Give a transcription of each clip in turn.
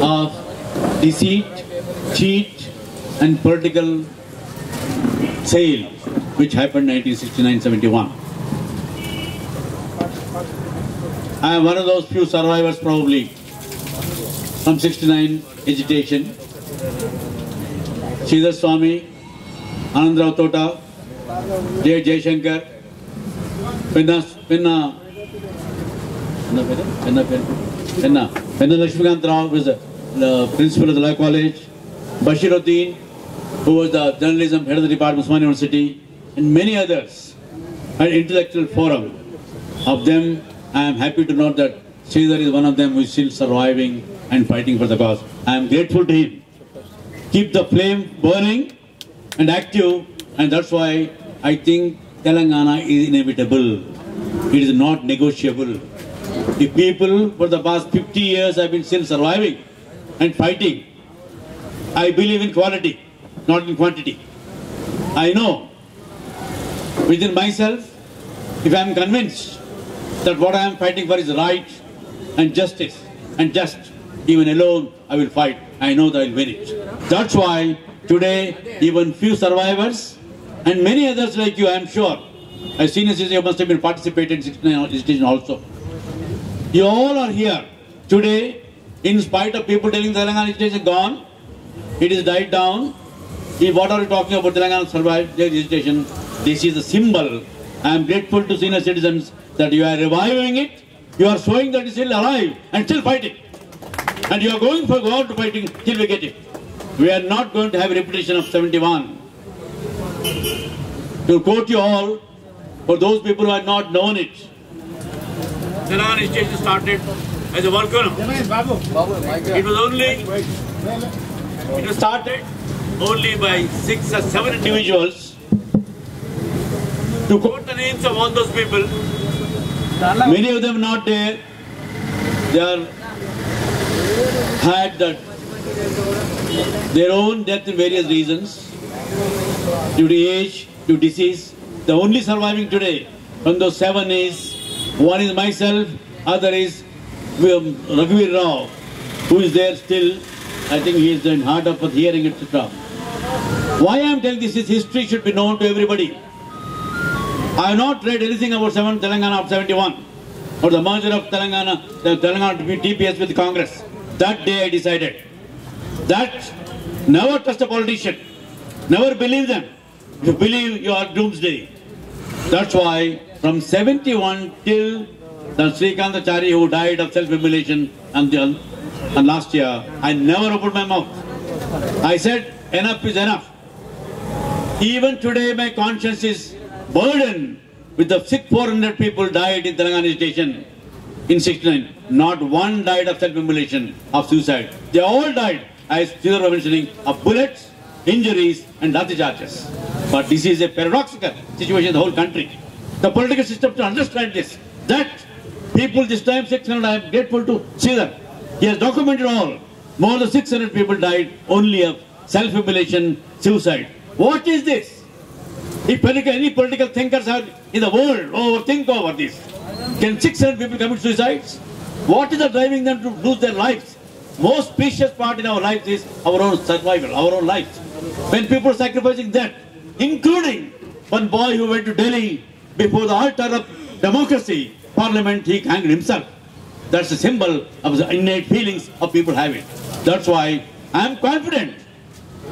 of deceit, cheat and political sale which happened in 1969-71. I am one of those few survivors probably from 69 agitation. Sridhar Swami, Anandrao Tota, J. Jaishankar, Penna Lakshmikant Rao, who was the principal of the Law College, Bashiruddin, who was the journalism head of the department of Osmania University, and many others, an intellectual forum. Of them, I am happy to note that Sridhar is one of them who is still surviving and fighting for the cause. I am grateful to him. Keep the flame burning and active, and that's why I think Telangana is inevitable. It is not negotiable. If people for the past 50 years have been still surviving and fighting, I believe in quality, not in quantity. I know within myself, if I am convinced that what I am fighting for is right and justice and just, even alone I will fight. I know that I will win it. That's why today even few survivors and many others like you, I am sure, as senior citizens, you must have been participating in 69 agitation also. You all are here today in spite of people telling Telangana agitation is gone, it is died down. What are you talking about Telangana survived agitation? This is a symbol. I am grateful to senior citizens that you are reviving it. You are showing that it is still alive and still fighting. And you are going for God to fighting till we get it. We are not going to have a repetition of 71. To quote you all, for those people who have not known it, Telangana agitation started as a volcano. It was started only by 6 or 7 individuals. To quote the names of all those people, many of them not there. They are had their own death in various reasons, due to age, due to disease. The only surviving today from those 7 is, one is myself, other is Raghuveer Rao, who is there still. I think he is in hard up with hearing, etc. Why I am telling this is history should be known to everybody. I have not read anything about Telangana of 71 or the merger of Telangana TPS with Congress. That day I decided that never trust a politician, never believe them. If you believe, you are doomsday. That's why from 71 till the Srikantachari who died of self-immolation and last year, I never opened my mouth. I said enough is enough. Even today my conscience is burdened with the 400 people died in Telangana agitation in 69. Not one died of self-immolation, of suicide. They all died, as Sridhar was mentioning, of bullets, injuries and lathi charges. But this is a paradoxical situation in the whole country. The political system to understand this, that people this time 600, I am grateful to Sridhar. He has documented all. More than 600 people died only of self-immolation, suicide. What is this? If any political thinkers are in the world overthink over this, can 600 people commit suicides? What is driving them to lose their lives? Most precious part in our lives is our own survival, our own lives. When people are sacrificing that, including one boy who went to Delhi before the altar of democracy, parliament, he hanged himself. That's a symbol of the innate feelings of people having. That's why I am confident.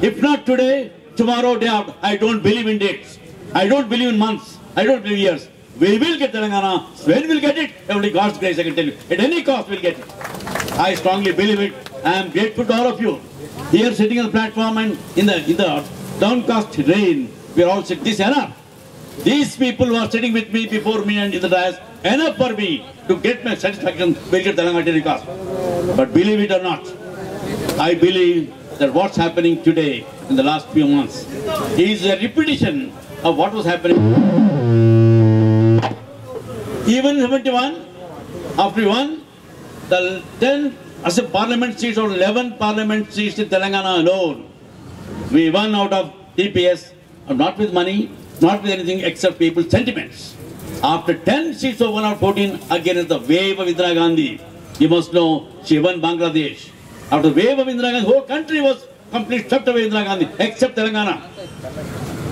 If not today, tomorrow, day after. I don't believe in dates. I don't believe in months. I don't believe years. We will get Telangana. When we'll get it, only God's grace I can tell you. At any cost we'll get it. I strongly believe it. I am grateful to all of you. Here sitting on the platform and in the downcast rain, we are all sitting. This enough. These people who are sitting with me before me and in the dais, enough for me to get my satisfaction, will get Telangana at any cost. But believe it or not, I believe that what's happening today in the last few months is a repetition of what was happening. Even in 71, after we won, the 10 parliament seats or 11 parliament seats in Telangana alone, we won out of TPS, not with money, not with anything except people's sentiments. After 10 seats of 1 out of 14, again is the wave of Indira Gandhi. You must know she won Bangladesh. After the wave of Indira Gandhi, the whole country was completely swept away Indira Gandhi, except Telangana.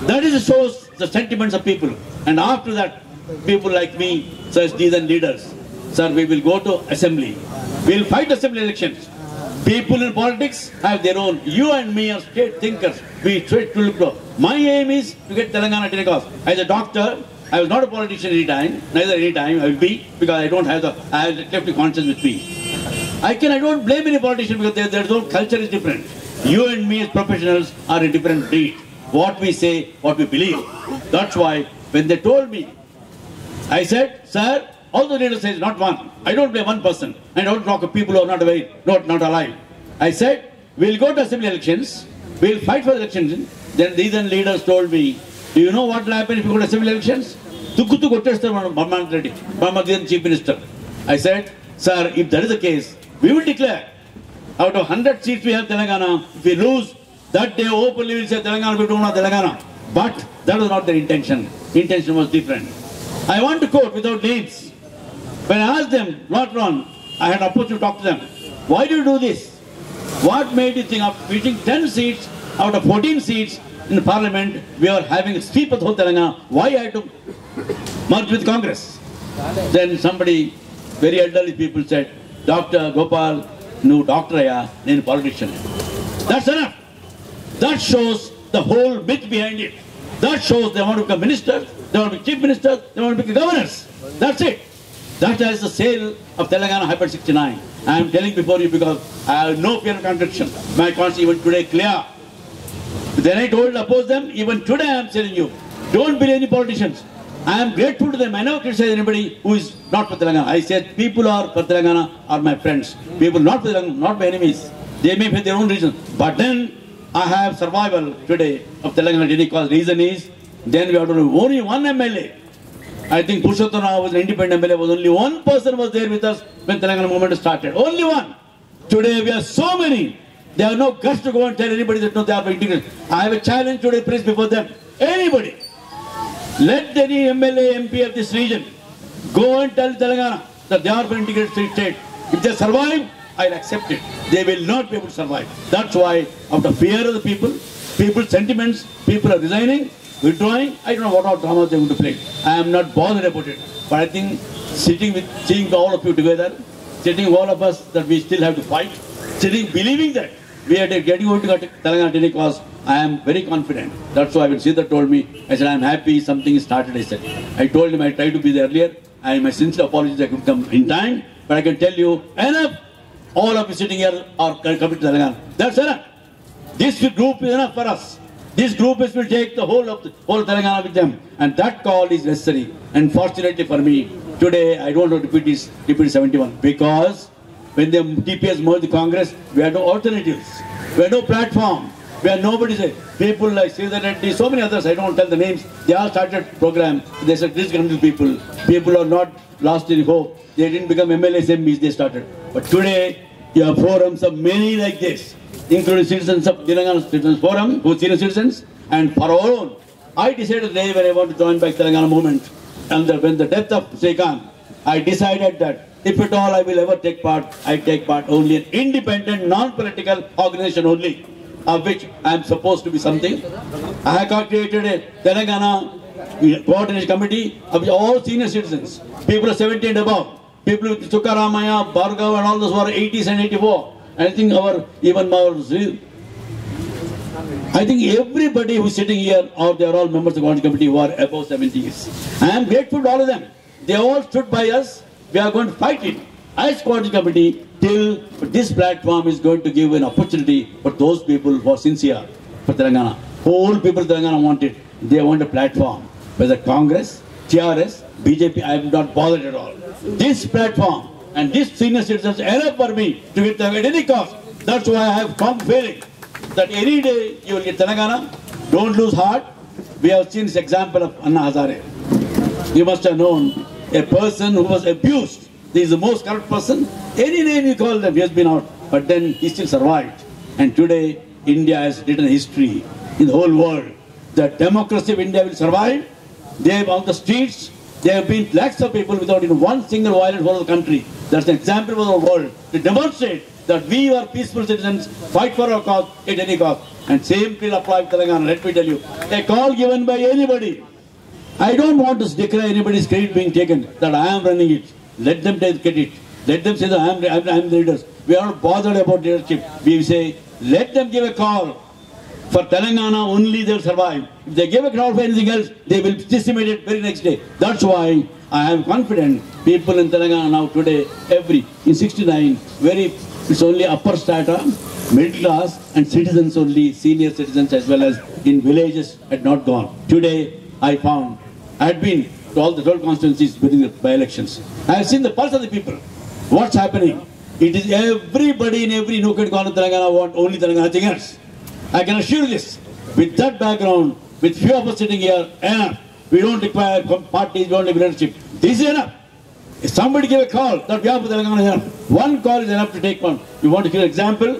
That is shows the sentiments of people. And after that, people like me, such decent leaders, sir, we will go to assembly. We will fight assembly elections. People in politics have their own. You and me are state thinkers. We try to look to. My aim is to get Telangana taken off. As a doctor, I was not a politician any time, neither any time I will be, because I don't have I have left the conscience with me. I don't blame any politician because their own culture is different. You and me as professionals are a different breed. What we say, what we believe. That's why when they told me, I said, sir, all the leaders say not one. I don't blame one person. I don't talk of people who are not alive. I said, we'll go to assembly elections, we'll fight for the elections. Then these leaders told me, do you know what will happen if you go to assembly elections? Tukku kottestar Barman Reddy, Barman Chief Minister. I said, sir, if that is the case, we will declare. Out of 100 seats we have Telangana, if we lose, that day openly we will say Telangana, we don't know Telangana. But that was not their intention. Intention was different. I want to quote without names. When I asked them, not wrong, I had an opportunity to talk to them. Why do you do this? What made you think of reaching 10 seats out of 14 seats in the parliament, we are having a sweep of the whole Telangana. Why I had to merge with Congress? Then somebody, very elderly people said, Dr. Gopal, no doctor, no politician. That's enough. That shows the whole myth behind it. That shows they want to become ministers, they want to be chief ministers, they want to become governors. That's it. That is the sale of Telangana Hyper 69. I am telling before you because I have no fear of contradiction. My conscience even today clear. Then I told oppose them, even today I am telling you, don't believe any politicians. I am grateful to them. I never criticize anybody who is not for Telangana. I said people who are for Telangana are my friends. People not for Telangana, not my enemies. They may have their own reasons. But then I have survival today of Telangana because reason is, then we have to do only one MLA. I think Purushottam Rao was an independent MLA, was only one person was there with us when Telangana movement started. Only one. Today we are so many. They have no guts to go and tell anybody that no, they are for integration. I have a challenge today, please, before them. Anybody. Let any MLA, MP of this region go and tell Telangana that they are for integrated state. If they survive, I'll accept it. They will not be able to survive. That's why, out of fear of the people, people's sentiments, people are resigning, withdrawing. I don't know what all dramas they're going to play. I am not bothered about it. But I think seeing all of you together, sitting all of us that we still have to fight, sitting believing that we are getting over to Telangana Tiny cause, I am very confident. That's why when Sridhar told me, I said, I am happy something is started, I said. I told him I tried to be there earlier. My sincere apologies I could come in time. But I can tell you, enough. All of you sitting here are coming to Telangana. That's enough. This group is enough for us. This group will take the whole Telangana with them. And that call is necessary. And fortunately for me, today I don't know Deputy 71. Because when the TPS merged the Congress, we had no alternatives. We had no platform. We had nobody said. People like Sridhar Reddy, so many others, I don't tell the names. They all started program. They said, this country people. People are not lost in hope. They didn't become MLAs, MPs, they started. But today, you have forums of many like this, including citizens of Telangana Citizens Forum, who are senior citizens, and for our own. I decided the day when I want to join back Telangana movement, and when the death of Srikanth, I decided that if at all I will ever take part, I take part only in independent, non-political organization only, of which I am supposed to be something. I have created a Telangana coordination committee of all senior citizens, people are 70 and above, people with Sukaramaya, Bhargav and all those who are 80s and 84. I think I think everybody who is sitting here, or they are all members of the coordination committee who are above 70s. I am grateful to all of them. They all stood by us. We are going to fight it as coordination committee till this platform is going to give an opportunity for those people who are sincere for Telangana. Whole people of Telangana want it. They want a platform. Whether Congress, TRS, BJP, I am not bothered at all. This platform and this senior citizens enough for me to get them at any cost. That's why I have come feeling that any day you will get Telangana. Don't lose heart. We have seen this example of Anna Hazare. You must have known a person who was abused. He is the most corrupt person. Any name you call them, he has been out. But then he still survived. And today, India has written history in the whole world. The democracy of India will survive. They on the streets, There have been lakhs of people without even one single violent for the country. That's an example for the world to demonstrate that we are peaceful citizens, fight for our cause at any cost. And same will apply to Telangana. Let me tell you, a call given by anybody. I don't want to declare anybody's credit being taken, that I am running it. Let them take credit. Let them say that I am the leaders. We are not bothered about leadership. We say, let them give a call. For Telangana, only they will survive. If they give a call for anything else, they will decimate it very next day. That's why I am confident people in Telangana now today, in 69, it's only upper strata, middle class and citizens only, senior citizens as well as in villages had not gone. Today, I found, I had been to all the 12 constituencies during the by-elections. I have seen the pulse of the people. What's happening? It is everybody in every nook and corner of Telangana want only Telangana, nothing else. I can assure you this. With that background, with few of us sitting here, enough. We don't require parties, we don't require leadership. This is enough. If somebody give a call, that we have for Telangana is enough. One call is enough to take one. You want to give an example?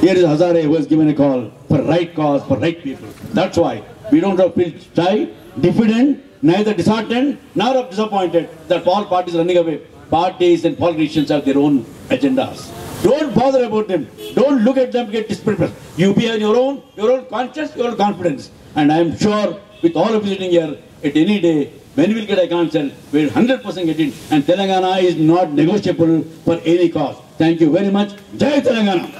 Here is Hazare who has given a call for right cause, for right people. That's why we don't have to feel shy, diffident, neither disheartened, nor disappointed that all parties are running away. Parties and politicians have their own agendas. Don't bother about them. Don't look at them, get dispersed. You be on your own conscience, your own confidence. And I am sure with all of you sitting here, at any day, when we will get a council, we will 100% get it. And Telangana is not negotiable for any cause. Thank you very much. Jai Telangana.